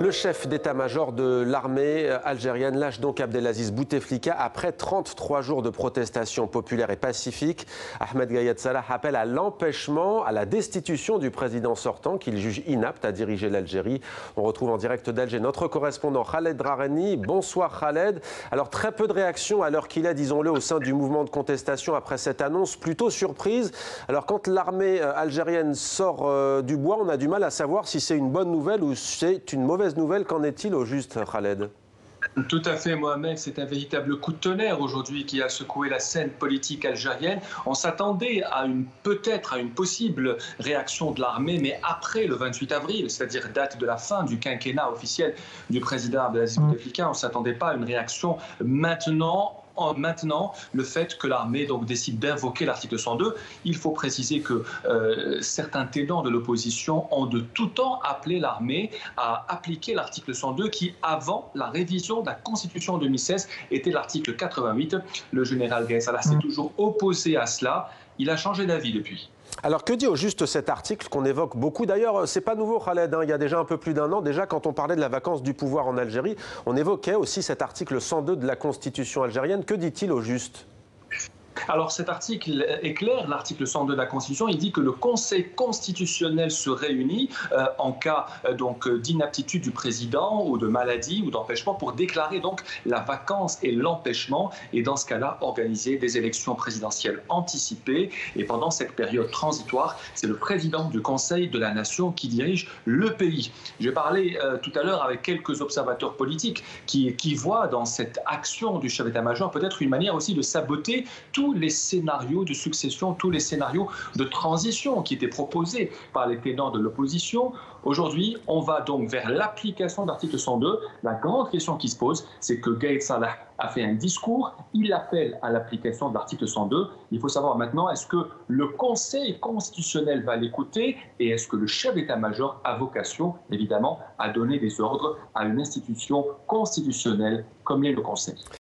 Le chef d'état-major de l'armée algérienne lâche donc Abdelaziz Bouteflika après 33 jours de protestation populaire et pacifique. Ahmed Gayed Salah appelle à l'empêchement, à la destitution du président sortant qu'il juge inapte à diriger l'Algérie. On retrouve en direct d'Alger notre correspondant Khaled Drareni. Bonsoir Khaled. Alors très peu de réactions à l'heure qu'il est, disons-le, au sein du mouvement de contestation après cette annonce plutôt surprise. Alors quand l'armée algérienne sort du bois, on a du mal à savoir si c'est une bonne nouvelle ou c'est une mauvaise nouvelle. Qu'en est-il au juste, Khaled? Tout à fait, Mohamed. C'est un véritable coup de tonnerre aujourd'hui qui a secoué la scène politique algérienne. On s'attendait à peut-être à une possible réaction de l'armée, mais après le 28 avril, c'est-à-dire date de la fin du quinquennat officiel du président Abdelaziz Bouteflika, on ne s'attendait pas à une réaction maintenant, le fait que l'armée décide d'invoquer l'article 102, il faut préciser que certains tenants de l'opposition ont de tout temps appelé l'armée à appliquer l'article 102 qui, avant la révision de la Constitution en 2016, était l'article 88. Le général Gayed Salah s'est toujours opposé à cela. Il a changé d'avis depuis. Alors que dit au juste cet article qu'on évoque beaucoup? D'ailleurs, c'est pas nouveau Khaled, il y a déjà un peu plus d'un an, déjà quand on parlait de la vacance du pouvoir en Algérie, on évoquait aussi cet article 102 de la Constitution algérienne. Que dit-il au juste? Alors cet article est clair, l'article 102 de la Constitution, il dit que le Conseil constitutionnel se réunit en cas d'inaptitude du président ou de maladie ou d'empêchement pour déclarer donc la vacance et l'empêchement et dans ce cas-là organiser des élections présidentielles anticipées. Et pendant cette période transitoire, c'est le président du Conseil de la Nation qui dirige le pays. J'ai parlé tout à l'heure avec quelques observateurs politiques qui voient dans cette action du chef d'état-major peut-être une manière aussi de saboter tous les scénarios de succession, tous les scénarios de transition qui étaient proposés par les tenants de l'opposition. Aujourd'hui, on va donc vers l'application de l'article 102. La grande question qui se pose, c'est que Gayed Salah a fait un discours, il appelle à l'application de l'article 102. Il faut savoir maintenant, est-ce que le Conseil constitutionnel va l'écouter et est-ce que le chef d'état-major a vocation, évidemment, à donner des ordres à une institution constitutionnelle comme l'est le Conseil?